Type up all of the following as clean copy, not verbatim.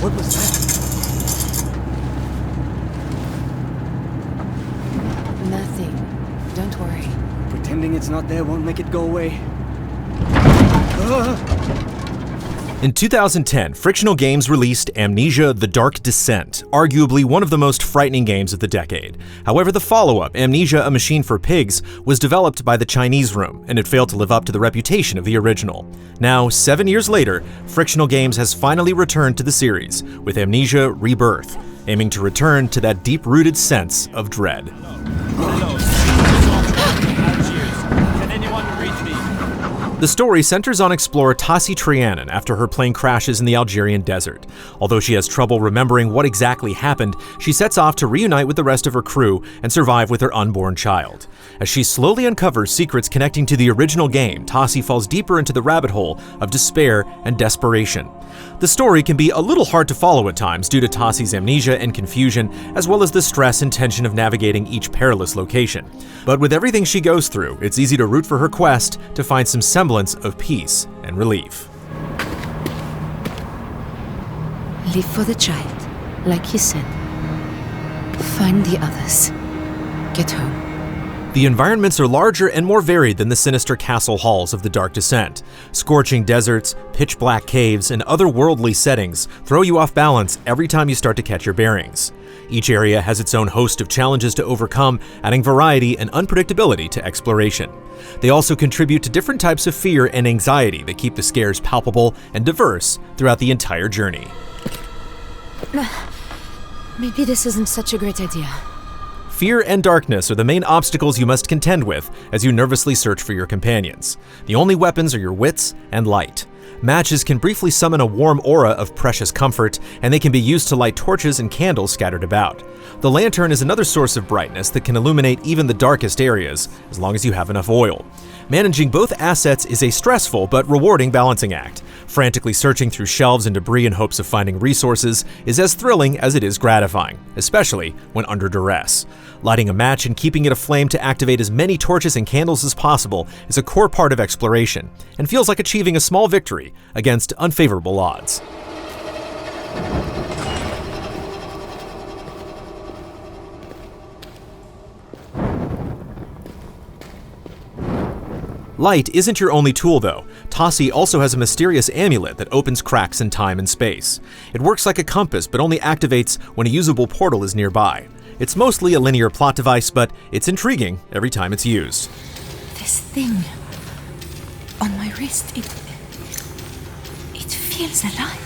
What was that? Nothing. Don't worry. Pretending it's not there won't make it go away. In 2010, Frictional Games released Amnesia: The Dark Descent, arguably one of the most frightening games of the decade. However, the follow-up, Amnesia: A Machine for Pigs, was developed by the Chinese Room, and it failed to live up to the reputation of the original. Now, 7 years later, Frictional Games has finally returned to the series, with Amnesia: Rebirth, aiming to return to that deep-rooted sense of dread. The story centers on explorer Tassi Trianon after her plane crashes in the Algerian desert. Although she has trouble remembering what exactly happened, she sets off to reunite with the rest of her crew and survive with her unborn child. As she slowly uncovers secrets connecting to the original game, Tassi falls deeper into the rabbit hole of despair and desperation. The story can be a little hard to follow at times due to Tassi's amnesia and confusion, as well as the stress and tension of navigating each perilous location. But with everything she goes through, it's easy to root for her quest to find some semblance of peace and relief. Live for the child, like you said. Find the others. Get home. The environments are larger and more varied than the sinister castle halls of the Dark Descent. Scorching deserts, pitch-black caves, and otherworldly settings throw you off balance every time you start to catch your bearings. Each area has its own host of challenges to overcome, adding variety and unpredictability to exploration. They also contribute to different types of fear and anxiety that keep the scares palpable and diverse throughout the entire journey. Maybe this isn't such a great idea. Fear and darkness are the main obstacles you must contend with as you nervously search for your companions. The only weapons are your wits and light. Matches can briefly summon a warm aura of precious comfort, and they can be used to light torches and candles scattered about. The lantern is another source of brightness that can illuminate even the darkest areas, as long as you have enough oil. Managing both assets is a stressful but rewarding balancing act. Frantically searching through shelves and debris in hopes of finding resources is as thrilling as it is gratifying, especially when under duress. Lighting a match and keeping it aflame to activate as many torches and candles as possible is a core part of exploration, and feels like achieving a small victory against unfavorable odds. Light isn't your only tool, though. Tassi also has a mysterious amulet that opens cracks in time and space. It works like a compass, but only activates when a usable portal is nearby. It's mostly a linear plot device, but it's intriguing every time it's used. This thing on my wrist, it feels alive.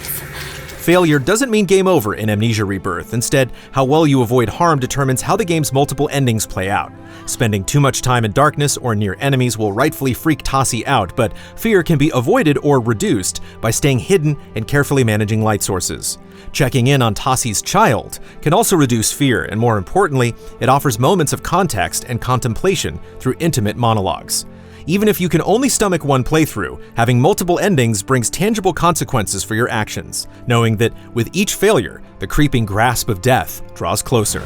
Failure doesn't mean game over in Amnesia Rebirth. Instead, how well you avoid harm determines how the game's multiple endings play out. Spending too much time in darkness or near enemies will rightfully freak Tassi out, but fear can be avoided or reduced by staying hidden and carefully managing light sources. Checking in on Tassi's child can also reduce fear, and more importantly, it offers moments of context and contemplation through intimate monologues. Even if you can only stomach one playthrough, having multiple endings brings tangible consequences for your actions, knowing that with each failure, the creeping grasp of death draws closer.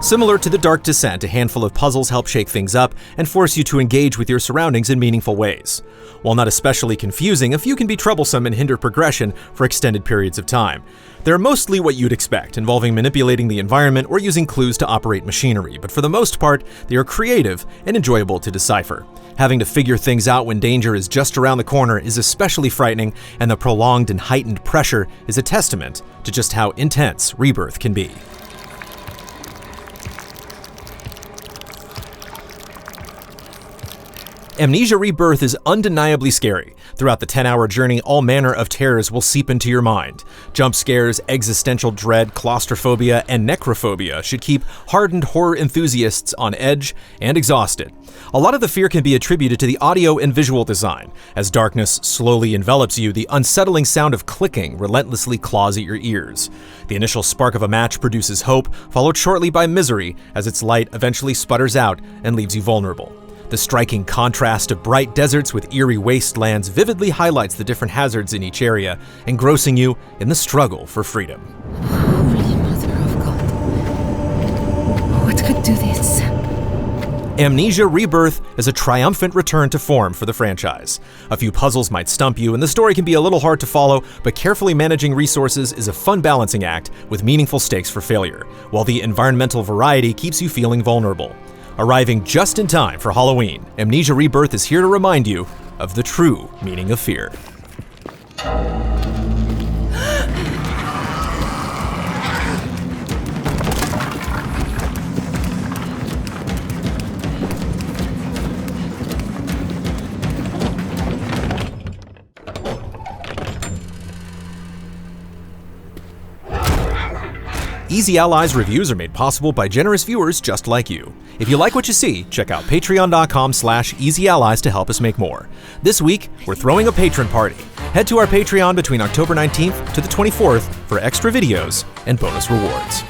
Similar to the Dark Descent, a handful of puzzles help shake things up and force you to engage with your surroundings in meaningful ways. While not especially confusing, a few can be troublesome and hinder progression for extended periods of time. They're mostly what you'd expect, involving manipulating the environment or using clues to operate machinery, but for the most part, they are creative and enjoyable to decipher. Having to figure things out when danger is just around the corner is especially frightening, and the prolonged and heightened pressure is a testament to just how intense Rebirth can be. Amnesia Rebirth is undeniably scary. Throughout the 10-hour journey, all manner of terrors will seep into your mind. Jump scares, existential dread, claustrophobia, and necrophobia should keep hardened horror enthusiasts on edge and exhausted. A lot of the fear can be attributed to the audio and visual design. As darkness slowly envelops you, the unsettling sound of clicking relentlessly claws at your ears. The initial spark of a match produces hope, followed shortly by misery as its light eventually sputters out and leaves you vulnerable. The striking contrast of bright deserts with eerie wastelands vividly highlights the different hazards in each area, engrossing you in the struggle for freedom. Holy Mother of God. Amnesia Rebirth is a triumphant return to form for the franchise. A few puzzles might stump you, and the story can be a little hard to follow, but carefully managing resources is a fun balancing act with meaningful stakes for failure, while the environmental variety keeps you feeling vulnerable. Arriving just in time for Halloween, Amnesia Rebirth is here to remind you of the true meaning of fear. Easy Allies reviews are made possible by generous viewers just like you. If you like what you see, check out patreon.com/easyallies to help us make more. This week, we're throwing a patron party. Head to our Patreon between October 19th to the 24th for extra videos and bonus rewards.